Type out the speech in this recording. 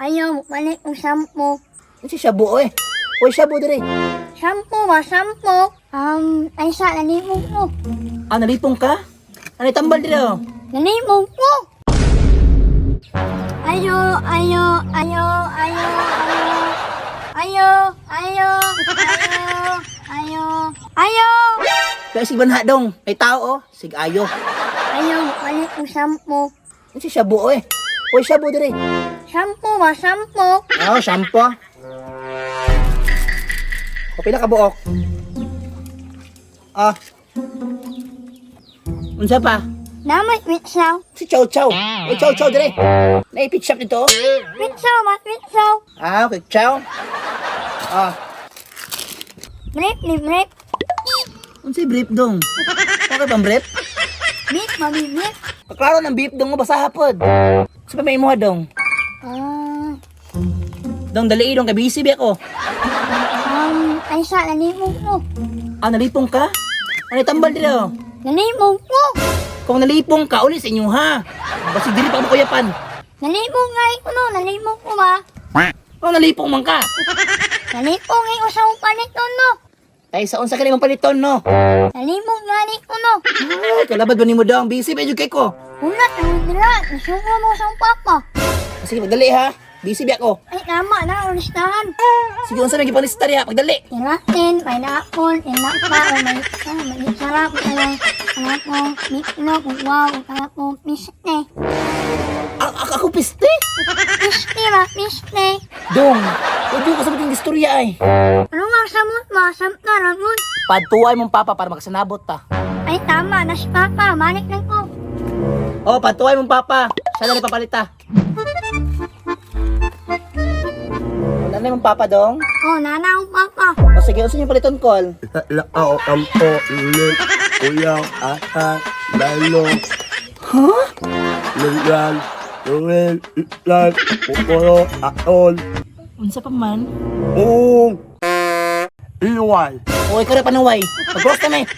Ayaw, balik ang shampoo. Ano si Shabu eh? Uy, Shabu dire. Shampoo ba, shampoo? Ay sa, nalimog ko. Ah, nalipong ka? Ano tambal dire oh? Nalimog ko! Ayo, ayo, ayo, ayo, ayo, ayo, ayo, ayo, ayo, Kaya si Banha dong. May tao oh. Sig ayo. ayaw, balik ang shampoo. Ano si Shabu eh? Uy, Shabu dire. Shampoo ba, shampoo? Ah, shampoo. O pila ka buok? Ah. Unsa pa? Namay pitsaw. Si Chow Chow. Uy, Chow Chow dire. Naipit shop dito. Oh. Pitsaw ba, pitsaw? Ah, okay, Chow. Ah, Brief ni brief. unsa brief dong? Okay bang brief? Brief, mabibip. Kaklaro ng beef dong mo basaha pod. Sa pa may imuha dong. Dong dali dong kay busy ba ako. Ay sa, nalimog ko. Ah, nalipong ka? Ano tambal dire oh? Nalimog ko. Kung nalipong ka uli sa inyo ha. Basi diri pa mo kuyapan. Nalimog nga ko no, nalimog ko ba? Kung nalipong man ka. Nalimog nga ko sa upalit no. Ay sa unsa ka nimang paliton no? Nalimog nga ni ko no. Ay, kalabad ba nimo dong? Busy ba jud kay ko? Ulat, ang dila. Nasuko mo sa papa. Sige, magdali ha. Busy ba ako? Ay, tama na, ulistahan. Sige, unsa nang gipanistar ya? Magdali. Tiratin, pineapple, inakpa, may sarap, anak mo, mitlog, wow, anak mo, piste. Ako piste? Piste ba, piste. Dong, huwag ko sa mating istorya ay. Ano nga samot ba, samta ragun. Padtuay mong papa para makasanabot ta. Ay, tama, na si papa, manik lang ko. Oh, padtuay mong papa. Siya na rin papalita. Wala na mong papa dong? Oh, nanaw papa. O sige, unsa yung paliton call? Lao ang po ulit. Kuyaw, ata, lalo, Huh? lugan, luwin, itlan, pupuro, aon, Unsa pa man? uong, iway. O ikaw rin panuway. Mag-cross kami.